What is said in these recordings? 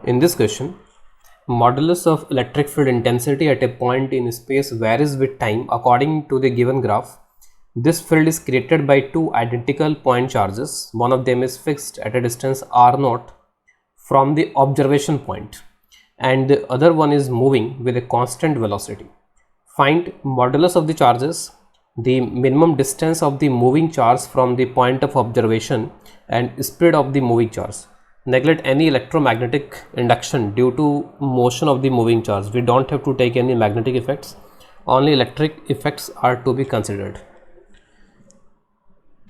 In this question, modulus of electric field intensity at a point in space varies with time according to the given graph. This field is created by two identical point charges. One of them is fixed at a distance r0 from the observation point and the other one is moving with a constant velocity. Find modulus of the charges, the minimum distance of the moving charge from the point of observation and speed of the moving charge. Neglect any electromagnetic induction due to motion of the moving charge. We don't have to take any magnetic effects, only electric effects are to be considered.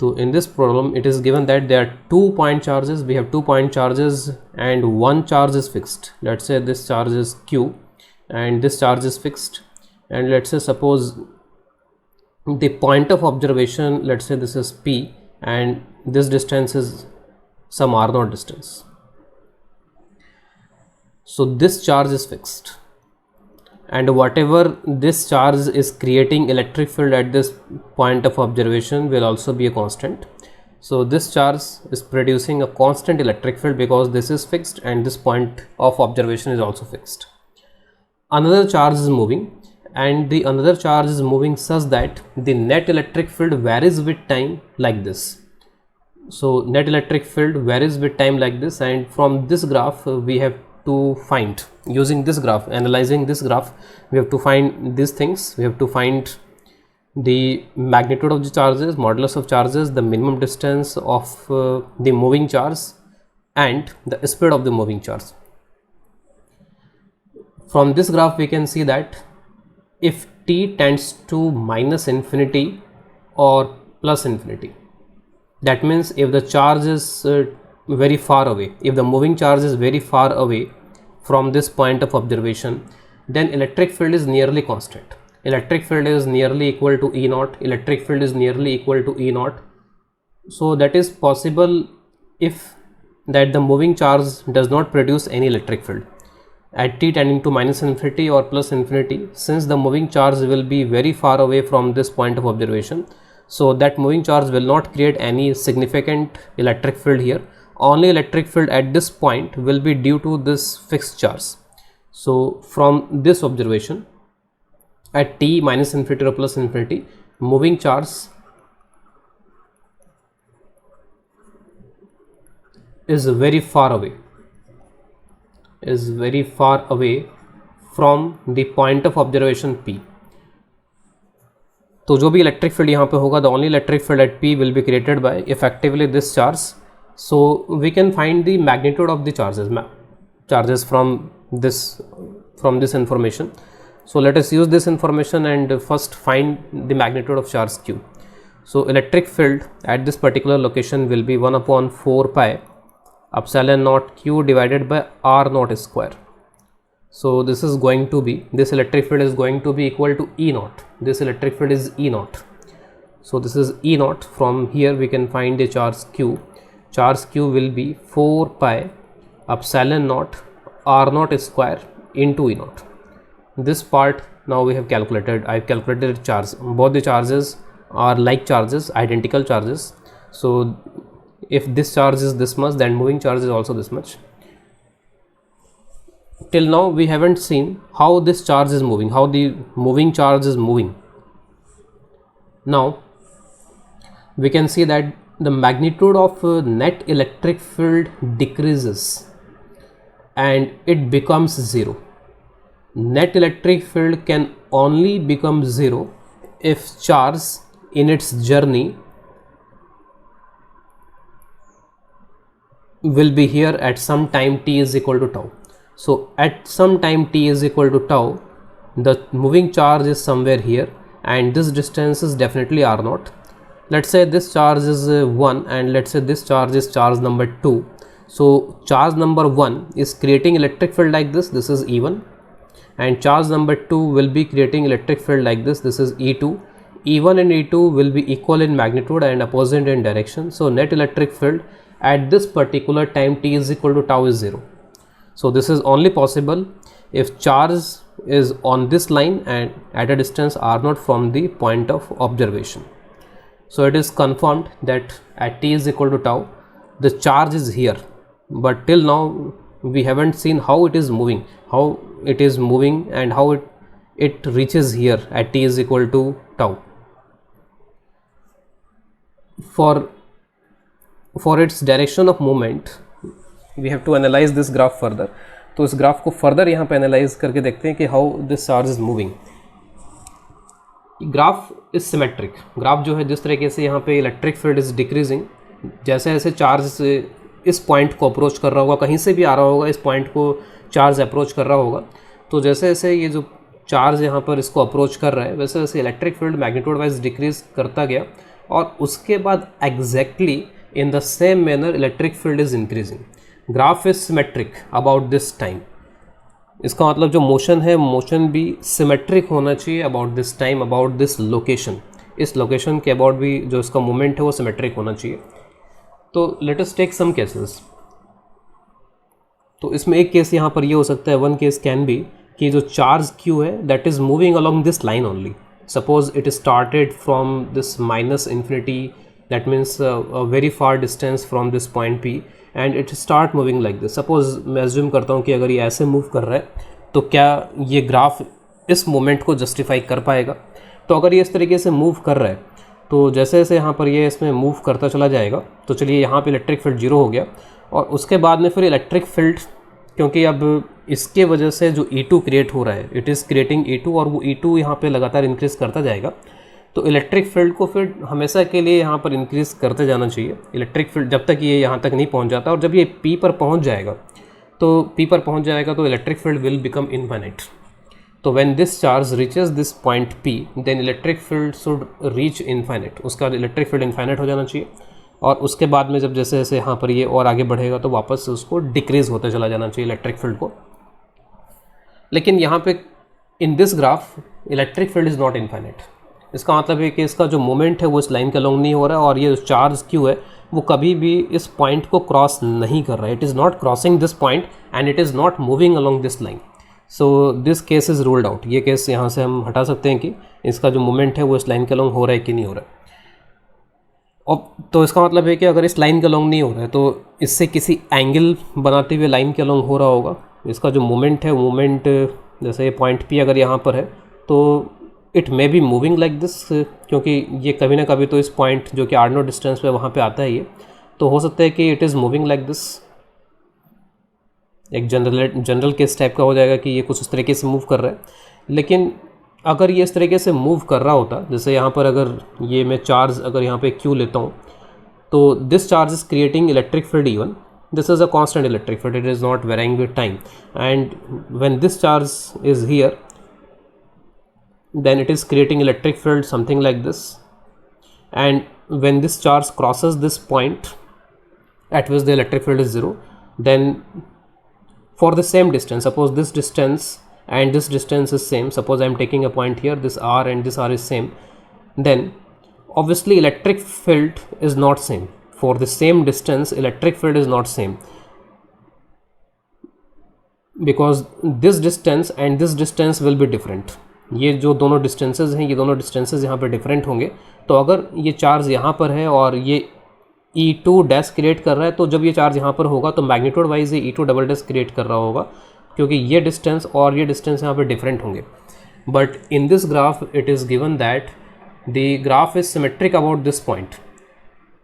So in this problem it is given that there are 2 point charges. We have 2 point charges and one charge is fixed. Let's say this charge is Q and this charge is fixed, and let's say suppose the point of observation, let's say this is P and this distance is some r0 distance. So this charge is fixed, and whatever this charge is creating electric field at this point of observation will also be a constant. So this charge is producing a constant electric field because this is fixed and this point of observation is also fixed. Another charge is moving, and the another charge is moving such that the net electric field varies with time like this. So net electric field varies with time like this, and from this graph we have to find, using this graph, analyzing this graph, we have to find these things. We have to find the magnitude of the charges, modulus of charges, the minimum distance of the moving charge and the speed of the moving charge. From this graph we can see that if t tends to minus infinity or plus infinity, that means if the charge is very far away, if the moving charge is very far away from this point of observation, then electric field is nearly constant. Electric field is nearly equal to E0, electric field is nearly equal to E0. So that is possible if that the moving charge does not produce any electric field at t tending to minus infinity or plus infinity, since the moving charge will be very far away from this point of observation. So that moving charge will not create any significant electric field here. Only electric field at this point will be due to this fixed charge. So from this observation, at t minus infinity or plus infinity, moving charge is very far away, from the point of observation P. तो जो भी electric field यहाँ पे होगा, the only electric field at P will be created by effectively this charge. So we can find the magnitude of the charges from this information. So let us use this information and first find the magnitude of charge Q. So electric field at this particular location will be 1 upon 4 pi epsilon naught Q divided by r naught square. So this is going to be, this electric field is going to be equal to E0. This electric field is E0. So this is E0. From here we can find the charge Q. Charge Q will be 4 pi epsilon naught r naught square into E0. This part now we have calculated. I have calculated charge. Both the charges are like charges, identical charges. So if this charge is this much, then moving charge is also this much. Till now we haven't seen how this charge is moving, how the moving charge is moving. Now we can see that the magnitude of net electric field decreases and it becomes 0. Net electric field can only become 0 if charge in its journey will be here at some time t is equal to tau. So at some time t is equal to tau, the moving charge is somewhere here and this distance is definitely r0. Let's say this charge is 1 and let's say this charge is charge number 2. So charge number 1 is creating electric field like this, this is E1, and charge number 2 will be creating electric field like this, this is E2. E1 and E2 will be equal in magnitude and opposite in direction. So net electric field at this particular time t is equal to tau is 0. So this is only possible if charge is on this line and at a distance r0 from the point of observation. So it is confirmed that at t is equal to tau, the charge is here, but till now we haven't seen how it is moving and how it reaches here at t is equal to tau. For its direction of movement we have to analyze this graph further. तो इस graph को further यहाँ पे analyse करके देखते हैं कि how this charge is moving. Graph is symmetric. Graph जो है जिस तरीके से यहाँ पे इलेक्ट्रिक फील्ड इज डिक्रीजिंग, जैसे जैसे चार्ज इस पॉइंट को अप्रोच कर रहा होगा, कहीं से भी आ रहा होगा, इस पॉइंट को चार्ज अप्रोच कर रहा होगा, तो जैसे जैसे ये जो चार्ज यहाँ पर इसको अप्रोच कर रहा है वैसे वैसे electric field magnitude wise decrease करता गया और उसके बाद exactly in the same manner electric field is increasing. Graph is symmetric about this time. इसका मतलब जो मोशन है मोशन भी सिमेट्रिक होना चाहिए about this time, about this location. इस लोकेशन के अबाउट भी जो इसका मूवमेंट है वो सिमेट्रिक होना चाहिए. तो let us take some cases. तो इसमें एक केस यहाँ पर ये हो सकता है, वन केस कैन बी कि जो चार्ज q है that is moving along this line only. Suppose it started from this minus infinity, that means a very far distance from this point p and it start moving like this. Suppose मैं assume करता हूँ कि अगर ये ऐसे move कर रहा है तो क्या ये ग्राफ इस मोमेंट को जस्टिफाई कर पाएगा. तो अगर ये इस तरीके से मूव कर रहा है तो जैसे जैसे यहाँ पर ये इसमें मूव करता चला जाएगा तो चलिए यहाँ पे इलेक्ट्रिक फील्ड जीरो हो गया और उसके बाद में फिर इलेक्ट्रिक फील्ड, क्योंकि अब इसके वजह से जो E2 क्रिएट हो रहा है इट इज़ क्रिएटिंग E2 और वो E2 यहाँ पे लगातार इंक्रीज करता जाएगा. तो इलेक्ट्रिक फील्ड को फिर हमेशा के लिए यहाँ पर इंक्रीज करते जाना चाहिए इलेक्ट्रिक फील्ड जब तक ये यहाँ तक नहीं पहुँच जाता. और जब ये P पर पहुँच जाएगा तो electric field will become infinite. तो when this charge reaches this point P then electric field should reach infinite. उसका इलेक्ट्रिक फील्ड इनफाइनाइट हो जाना चाहिए और उसके बाद में जब जैसे जैसे यहाँ पर ये और आगे बढ़ेगा तो वापस से उसको डिक्रीज होते चला जाना चाहिए इलेक्ट्रिक फील्ड को. लेकिन यहाँ पे in this graph electric field is not infinite. इसका मतलब है कि इसका जो मोमेंट है वो इस लाइन के अलोंग नहीं हो रहा है और ये जो चार्ज Q है वो कभी भी इस पॉइंट को क्रॉस नहीं कर रहा है. It is not crossing this point and it is not moving along this line. So this case is ruled out. ये केस यहाँ से हम हटा सकते हैं कि इसका जो मोमेंट है वो इस लाइन के अलोंग हो रहा है कि नहीं हो रहा है. और तो इसका मतलब है कि अगर इस लाइन के अलोंग नहीं हो रहा है तो इससे किसी एंगल बनाते हुए लाइन के अलोंग हो रहा होगा. इसका जो मोमेंट है मोमेंट जैसे ये पॉइंट P अगर यहाँ पर है तो it may be moving like this, क्योंकि ये कभी ना कभी तो इस पॉइंट जो कि r0 डिस्टेंस पे वहाँ पे आता है ये, तो हो सकता है कि it is moving like this. एक जनरल केस टाइप का हो जाएगा कि ये कुछ इस तरीके से मूव कर रहा है. लेकिन अगर ये इस तरीके से मूव कर रहा होता, जैसे यहाँ पर अगर ये मैं चार्ज अगर यहाँ पे Q लेता हूँ तो this charge is creating electric field E1. This is a constant electric field, it is not varying with time. And when this charge is here then it is creating electric field something like this. And when this charge crosses this point at which the electric field is 0, then for the same distance, suppose this distance and this distance is same, suppose I am taking a point here, this r and this r is same, then obviously electric field is not same. For the same distance electric field is not same because this distance and this distance will be different. ये जो दोनों distances हैं ये दोनों distances यहाँ पर different होंगे. तो अगर ये चार्ज यहाँ पर है और ये E2 डैश क्रिएट कर रहा है तो जब ये चार्ज यहाँ पर होगा तो मैग्नीट्यूड वाइज ये E2 डबल डैश क्रिएट कर रहा होगा क्योंकि ये डिस्टेंस और ये डिस्टेंस यहाँ पर डिफरेंट होंगे. But in this graph it is given that the graph is symmetric about this point.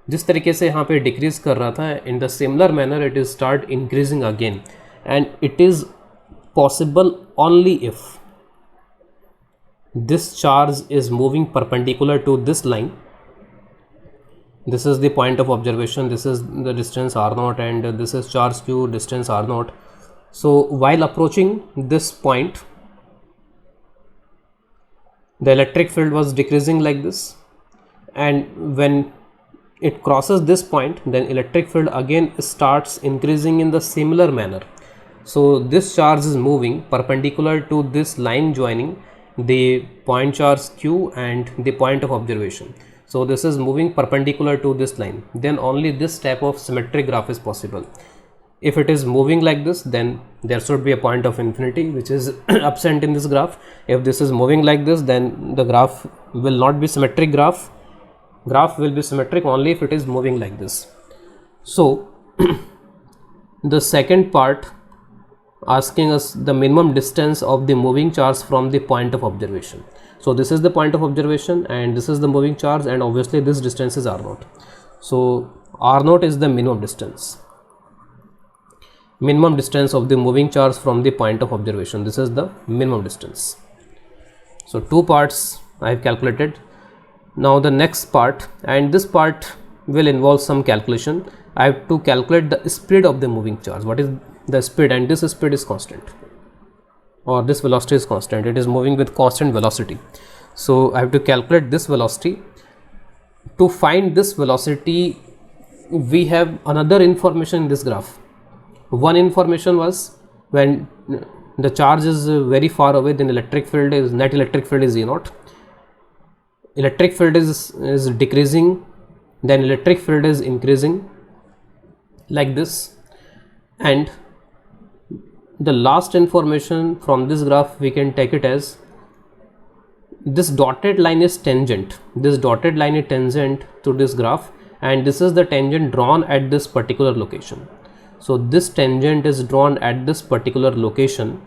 जिस तरीके से यहाँ पे डिक्रीज कर रहा था इन the similar manner it is start increasing again. And it is possible only if this charge is moving perpendicular to this line. This is the point of observation, this is the distance r0 and this is charge Q, distance r0. So while approaching this point the electric field was decreasing like this, and when it crosses this point then electric field again starts increasing in the similar manner. So this charge is moving perpendicular to this line joining the point charge Q and the point of observation. So this is moving perpendicular to this line, then only this type of symmetric graph is possible. If it is moving like this then there should be a point of infinity which is absent in this graph. If this is moving like this then the graph will not be symmetric graph. Graph will be symmetric only if it is moving like this. So the second part asking us the minimum distance of the moving charge from the point of observation. So this is the point of observation and this is the moving charge, and obviously this distance is r0. So r0 is the minimum distance of the moving charge from the point of observation. This is the minimum distance. So two parts I have calculated. Now the next part, and this part will involve some calculation. I have to calculate the speed of the moving charge. What is the speed? And this speed is constant, or this velocity is constant. It is moving with constant velocity. So I have to calculate this velocity. To find this velocity, we have another information in this graph. One information was when the charge is very far away, then electric field is, net electric field is E0. Electric field is decreasing, then electric field is increasing like this. And the last information from this graph, we can take it as this dotted line is tangent. This dotted line is tangent to this graph, and this is the tangent drawn at this particular location. So this tangent is drawn at this particular location.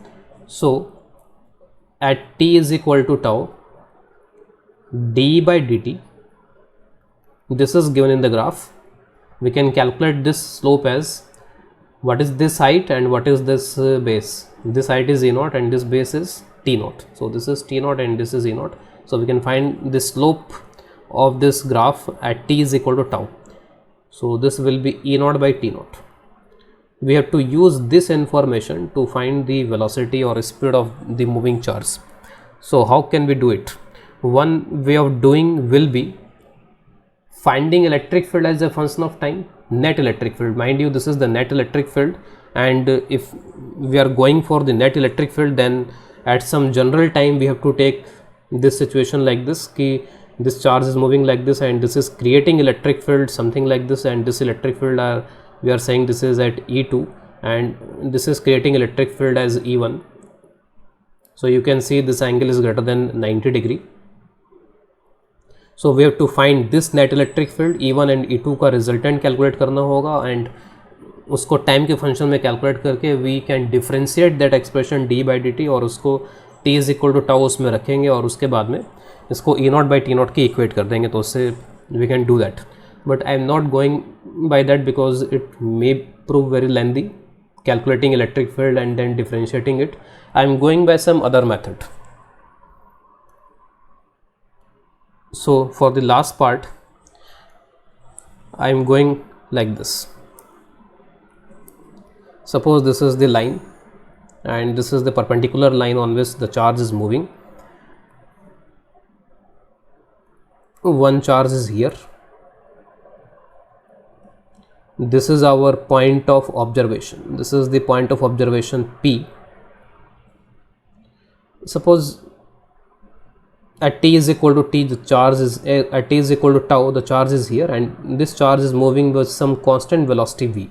So at t is equal to tau, d by dt, this is given in the graph. We can calculate this slope as, what is this height and what is this base? This height is E0 and this base is T0. So this is T0 and this is E0. So we can find the slope of this graph at t is equal to tau. So this will be E0 by T0. We have to use this information to find the velocity or speed of the moving charge. So how can we do it? One way of doing will be finding electric field as a function of time, net electric field. Mind you, this is the net electric field, and if we are going for the net electric field, then at some general time we have to take this situation like this, ki this charge is moving like this and this is creating electric field something like this, and this electric field we are saying this is at E2 and this is creating electric field as E1. So you can see this angle is greater than 90 degree. So we have to find this net electric field E1 and E2 का resultant calculate करना होगा, and उसको time के function में calculate करके we can differentiate that expression d by dt और उसको t is equal to tau उसमें रखेंगे और उसके बाद में इसको E0 by T0 की equate कर देंगे. तो उससे we can do that, but I am not going by that because it may prove very lengthy calculating electric field and then differentiating it. I am going by some other method. So for the last part, I am going like this. Suppose this is the line and this is the perpendicular line on which the charge is moving. One charge is here. This is our point of observation. This is the point of observation P. Suppose at t is equal to t, the charge is at t is equal to tau, the charge is here, and this charge is moving with some constant velocity v.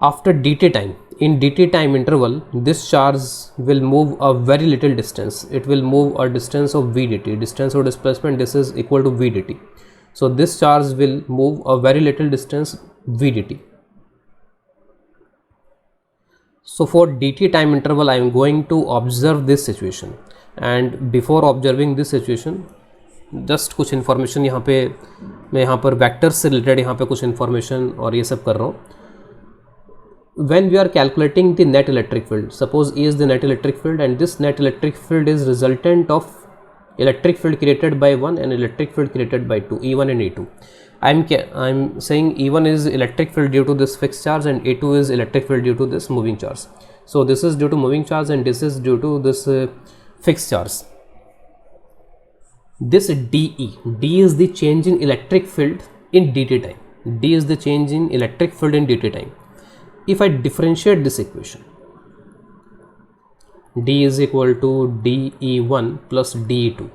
After dt time, in dt time interval, this charge will move a very little distance. It will move a distance of v dt, distance of displacement, this is equal to v dt. So this charge will move a very little distance v dt. So for dt time interval, I am going to observe this situation, and before observing this situation, just कुछ information यहाँ पे मैं यहाँ पर vectors से related यहाँ पे कुछ information और ये सब कर रहा हूँ. When we are calculating the net electric field, suppose E is the net electric field and this net electric field is resultant of electric field created by 1 and electric field created by 2, E1 and E2. I'm saying E1 is electric field due to this fixed charge and E2 is electric field due to this moving charge. So this is due to moving charge and this is due to this fixed charge. This DE, D is the change in electric field in dt time. D is the change in electric field in dt time. If I differentiate this equation, D is equal to dE1 plus dE2.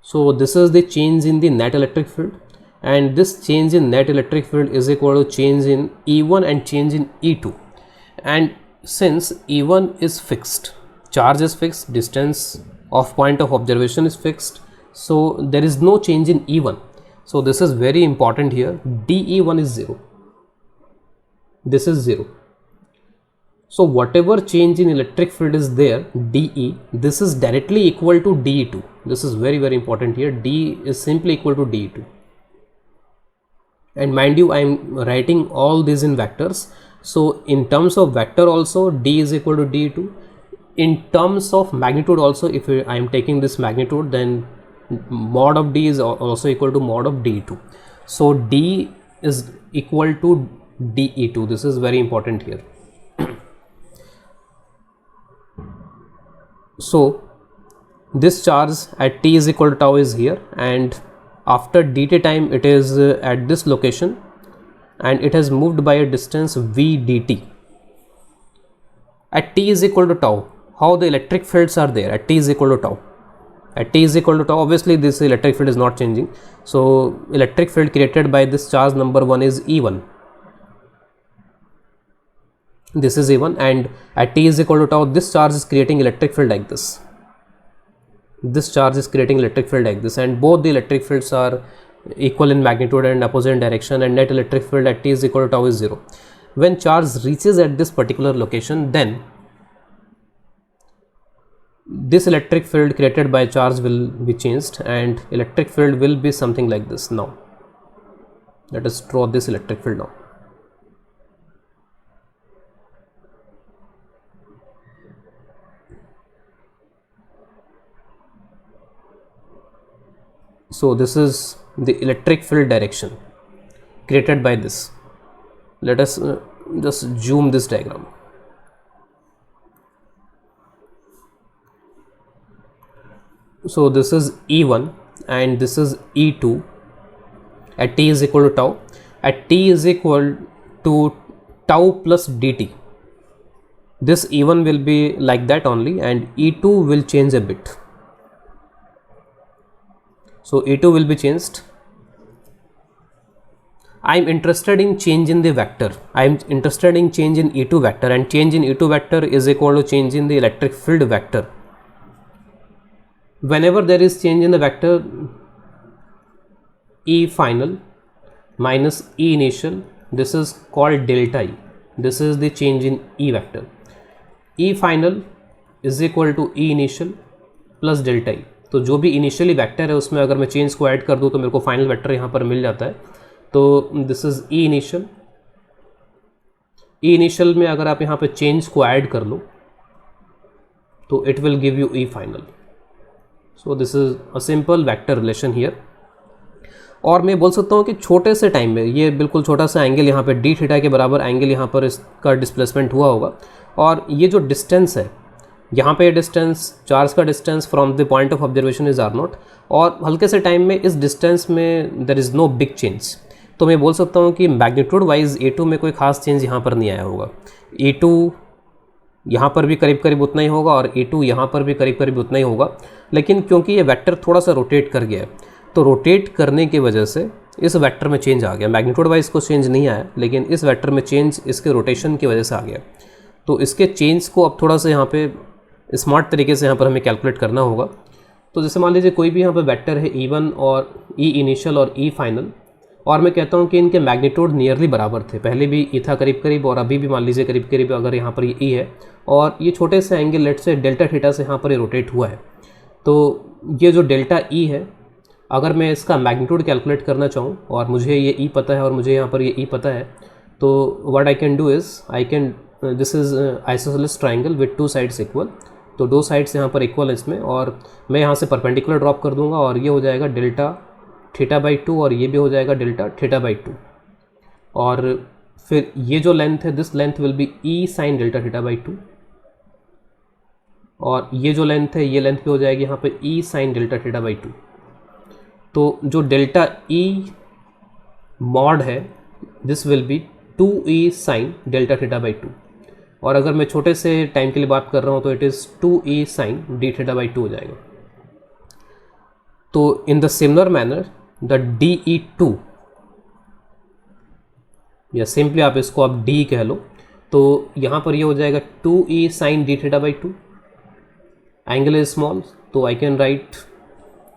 So this is the change in the net electric field, and this change in net electric field is equal to change in E1 and change in E2. And since E1 is fixed, charge is fixed, distance of point of observation is fixed, so there is no change in E1. So this is very important here. dE1 is 0. This is 0. So whatever change in electric field is there, dE, this is directly equal to dE2. This is very very important here. D is simply equal to dE2. And mind you, I am writing all these in vectors. So in terms of vector also, D is equal to dE2. In terms of magnitude also, if I am taking this magnitude, then mod of D is also equal to mod of dE2. So D is equal to dE2. This is very important here. So this charge at t is equal to tau is here, and after dt time it is at this location, and it has moved by a distance v dt. At t is equal to tau, how the electric fields are there at t is equal to tau? At t is equal to tau, obviously this electric field is not changing. So electric field created by this charge number 1 is E1. This is E1, and at t is equal to tau, this charge is creating electric field like this. This charge is creating electric field like this, and both the electric fields are equal in magnitude and opposite direction, and net electric field at t is equal to tau is 0. When charge reaches at this particular location, then this electric field created by charge will be changed, and electric field will be something like this. Now let us draw this electric field now. So this is the electric field direction created by this. Let us just zoom this diagram. So this is E1 and this is E2 at t is equal to tau. At t is equal to tau plus dt, this E1 will be like that only, and E2 will change a bit. So E2 will be changed. I am interested in change in the vector. I am interested in change in E2 vector, and change in E2 vector is equal to change in the electric field vector. Whenever there is change in the vector, E final minus E initial, this is called delta E. This is the change in E vector. E final is equal to E initial plus delta E. तो जो भी initially vector है उसमें अगर मैं change को add कर दूं तो मेरे को फाइनल वेक्टर यहाँ पर मिल जाता है. तो this is E initial. E initial में अगर आप यहाँ पे चेंज को ऐड कर लो तो it will give you E final. So this is a simple vector relation here. और मैं बोल सकता हूँ कि छोटे से टाइम में ये बिल्कुल छोटा सा एंगल यहाँ पे डी थीटा के बराबर एंगल यहाँ पर इसका डिस्प्लेसमेंट हुआ होगा, और ये जो डिस्टेंस है यहाँ पे डिस्टेंस, चार्ज का distance from the point of observation is R0, और हल्के से टाइम में इस डिस्टेंस में there is no big change. तो मैं बोल सकता हूँ कि मैग्नीट्यूड वाइज E2 में कोई खास चेंज यहाँ पर नहीं आया होगा. E2 यहाँ पर भी करीब करीब उतना ही होगा और E2 यहाँ पर भी करीब करीब उतना ही होगा. लेकिन क्योंकि ये वेक्टर थोड़ा सा रोटेट कर गया है, तो रोटेट करने की वजह से इस वेक्टर में चेंज आ गया. मैग्नीट्यूड वाइज को चेंज नहीं आया, लेकिन इस वेक्टर में चेंज इसके रोटेशन की वजह से आ गया. तो इसके चेंज को अब थोड़ा सा यहाँ पे स्मार्ट तरीके से यहाँ पर हमें कैलकुलेट करना होगा. तो जैसे मान लीजिए कोई भी यहाँ पर वेक्टर है E1 और E इनिशियल और E फाइनल, और मैं कहता हूँ कि इनके मैग्नीट्यूड नियरली बराबर थे. पहले भी E था करीब करीब, और अभी भी मान लीजिए करीब करीब अगर यहाँ पर ये E है और ये छोटे से एंगल लेट से डेल्टा थीटा से यहाँ पर ये रोटेट हुआ है. तो ये जो डेल्टा E है, अगर मैं इसका मैग्नीट्यूड कैलकुलेट करना चाहूँ और मुझे ये E पता है और मुझे यहाँ पर ये E पता है, तो what I can do is I can, this is isosceles triangle with two sides equal. तो दो साइड्स यहाँ पर इक्वल है इसमें, और मैं यहाँ से परपेंडिकुलर ड्रॉप कर दूंगा, और ये हो जाएगा डेल्टा थीटा बाई 2, और ये भी हो जाएगा डेल्टा थीटा बाई 2. और फिर ये जो लेंथ है, this length will be E sine delta theta by 2, और ये जो लेंथ है, ये लेंथ भी हो जाएगी यहाँ पे ई साइन डेल्टा थीटा बाई 2. तो जो डेल्टा ई मॉड है, this will B 2e sign delta theta by 2. और अगर मैं छोटे से टाइम के लिए बात कर रहा हूँ तो it is 2e sine D theta by 2 हो जाएगा. तो in the similar manner the DE2, या सिंपली आप इसको आप D कह लो, तो यहाँ पर ये हो जाएगा 2e sine D theta by 2. Angle is small, तो आई कैन राइट,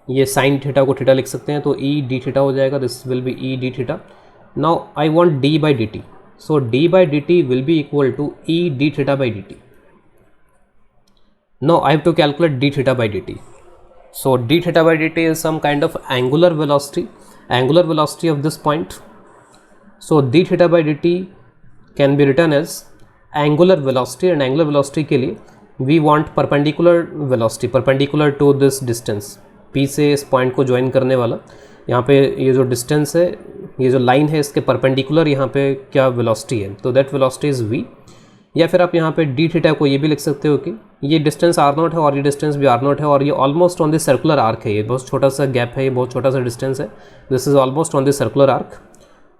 ये साइन थीटा को थीटा लिख सकते हैं, तो ई डी थीटा हो जाएगा. This will be E D theta. Now I want D by D T. So d by dt will be equal to e d theta by dt. Now I have to calculate d theta by dt. So d theta by dt is some kind of angular velocity of this point. So d theta by dt can be written as angular velocity, and angular velocity के लिए we want perpendicular velocity, perpendicular to this distance, P से इस point को join करने वाला, यहाँ पे ये जो डिस्टेंस है, ये जो लाइन है, इसके परपेंडिकुलर यहाँ पे क्या वेलोसिटी है, तो दैट वेलोसिटी इज़ v. या फिर आप यहाँ पे डी थीटा को ये भी लिख सकते हो कि ये डिस्टेंस r0 है और ये डिस्टेंस भी r0 है और ये almost on the circular arc है, ये बहुत छोटा सा गैप है, ये बहुत छोटा सा डिस्टेंस है, this is almost on the circular arc.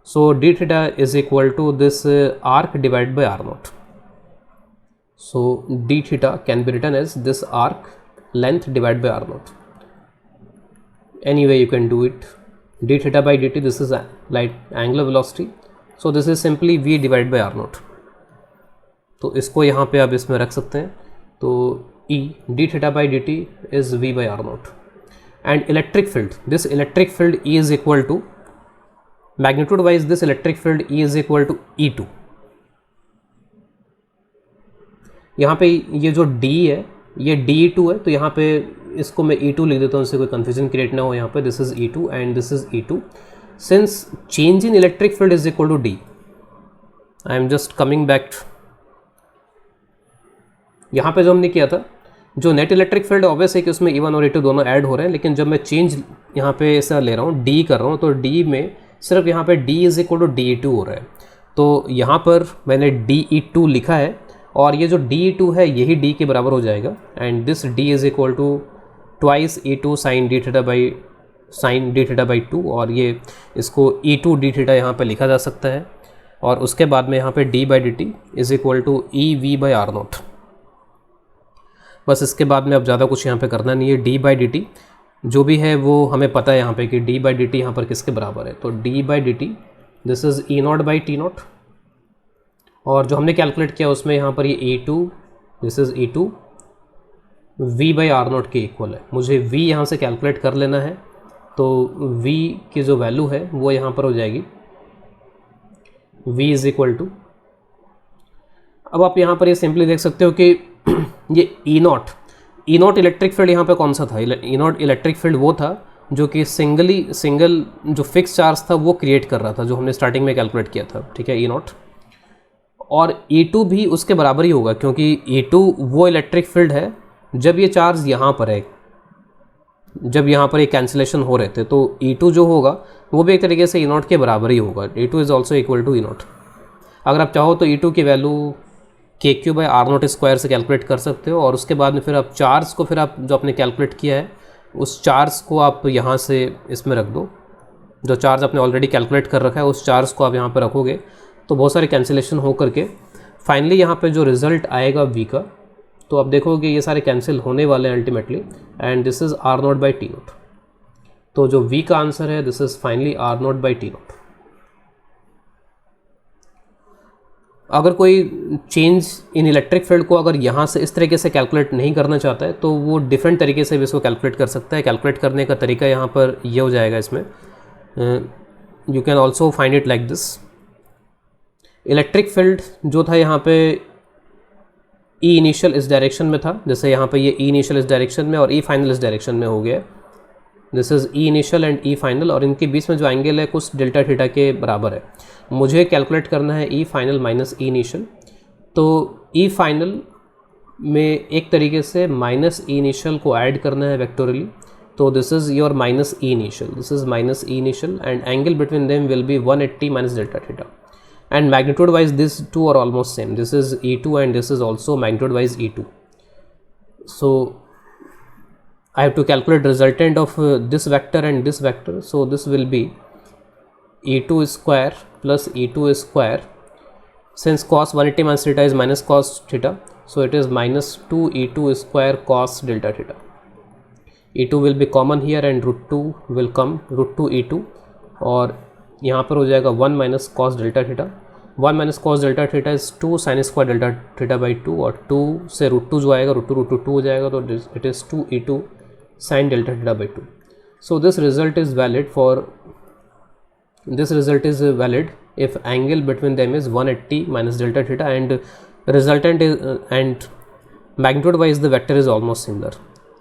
So D theta is equal to this arc divide by r0. So d theta can be written as this arc length divided by r0. Anyway, you can do it. D theta by dt, this is like angular velocity. So this is simply v divided by r0. तो इसको यहाँ पे आप इसमें रख सकते हैं. तो e d theta by dt is v by r0. And electric field, this electric field E is equal to, magnitude wise this electric field E is equal to E2. यहाँ पे ये जो D है ये D2 है, तो यहाँ पे इसको मैं E2 लिख देता हूँ, इससे कोई कन्फ्यूजन क्रिएट ना हो. यहाँ पे this is E2 and this is E2. Since change in electric field is equal to D, I am just coming back. यहाँ पे जो हमने किया था, जो नेट इलेक्ट्रिक फील्ड ऑब्वियस है कि उसमें E1 और E2 दोनों ऐड हो रहे हैं, लेकिन जब मैं चेंज यहाँ पे ऐसा ले रहा हूँ, D कर रहा हूँ, तो D में सिर्फ यहाँ पे D is equal to DE2 हो रहा है. तो यहाँ पर मैंने DE2 लिखा है और ये जो DE2 है यही D के बराबर हो जाएगा. And this D is equal to twice E2 sine D theta by 2, और ये इसको E2 D थीटा यहाँ पे लिखा जा सकता है. और उसके बाद में यहाँ पे d by dt is equal to EV by R0. बस इसके बाद में अब ज़्यादा कुछ यहाँ पे करना नहीं है. d बाई dt जो भी है वो हमें पता है यहाँ पे कि d बाई dt यहाँ पर किसके बराबर है. तो d by dt this is E0 by T0, और जो हमने कैलकुलेट किया उसमें यहाँ पर ये E2, this is E2 V by R0 के इक्वल है. मुझे V यहाँ से कैलकुलेट कर लेना है, तो V की जो वैल्यू है वो यहाँ पर हो जाएगी V इज़ इक्वल टू, अब आप यहाँ पर ये सिंपली देख सकते हो कि ये E0 इलेक्ट्रिक फील्ड यहाँ पे कौन सा था. E0 इलेक्ट्रिक फील्ड वो था जो कि सिंगल जो फिक्स चार्ज था वो क्रिएट कर रहा था, जो हमने स्टार्टिंग में कैलकुलेट किया था. ठीक है, E0. और E2 भी उसके बराबर ही होगा, क्योंकि E2 वो इलेक्ट्रिक फील्ड है जब ये चार्ज यहाँ पर है, जब यहाँ पर ये कैंसिलेशन हो रहे थे, तो E2 जो होगा वो भी एक तरीके से E0 के बराबर ही होगा. E2 is also equal to E0. अगर आप चाहो तो E2 की value KQ by R0 square से कैलकुलेट कर सकते हो, और उसके बाद में फिर आप चार्ज को, फिर आप जो आपने कैलकुलेट किया है उस चार्ज को आप यहाँ से इसमें रख दो. जो चार्ज आपने ऑलरेडी कैलकुलेट कर रखा है उस चार्ज को आप यहाँ पर रखोगे तो बहुत सारे कैंसिलेशन हो करके फाइनली यहाँ पे जो रिज़ल्ट आएगा V का, तो आप देखोगे ये सारे कैंसिल होने वाले हैं ultimately, and this is R0 by T0. तो जो V का आंसर है this is finally R0 by T0. अगर कोई चेंज इन इलेक्ट्रिक फील्ड को अगर यहाँ से इस तरीके से कैलकुलेट नहीं करना चाहता है तो वो डिफरेंट तरीके से भी इसको कैलकुलेट कर सकता है. कैलकुलेट करने का तरीका यहाँ पर ये हो जाएगा इसमें, you can also find it like this. Electric field जो था यहाँ पे E इनिशियल इस डायरेक्शन में था, जैसे यहाँ पे ये E इनिशियल इस डायरेक्शन में और E फाइनल इस डायरेक्शन में हो गया. This is E initial and E final, और इनके बीच में जो एंगल है कुछ डेल्टा थीटा के बराबर है. मुझे कैलकुलेट करना है E final minus E initial. तो E फाइनल में एक तरीके से माइनस E इनिशियल को ऐड करना है वेक्टोरली. तो this is your minus E initial, this is minus E initial, and angle between them will be 180 minus delta theta. And magnitude wise these two are almost same. This is E2 and this is also magnitude wise E2. So I have to calculate resultant of this vector and this vector. So this will be E2 square plus E2 square. Since cos 180 minus theta is minus cos theta, so it is minus 2 E2 square cos delta theta. E2 will be common here and root 2 will come, root 2 E2, और यहाँ पर हो जाएगा 1 minus cos delta theta. 1 minus cos delta theta is 2 sine square delta theta by 2, और 2 से root 2 जो आएगा root 2 हो जाएगा, तो it is 2 E2 sign delta theta by 2. So this result is valid if angle between them is 180 minus delta theta and resultant is and magnitude wise the vector is almost similar.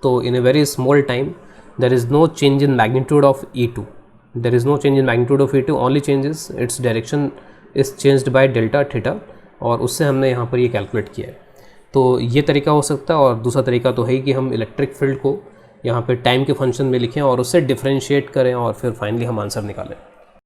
So in a very small time there is no change in magnitude of E2. There is no change in magnitude of E2, only changes its direction is changed by delta theta, और उससे हमने यहाँ पर ये calculate किया है. तो ये तरीका हो सकता है. और दूसरा तरीका तो है कि हम इलेक्ट्रिक फील्ड को यहाँ पे टाइम के फंक्शन में लिखें और उससे डिफरेंशिएट करें और फिर फाइनली हम आंसर निकालें.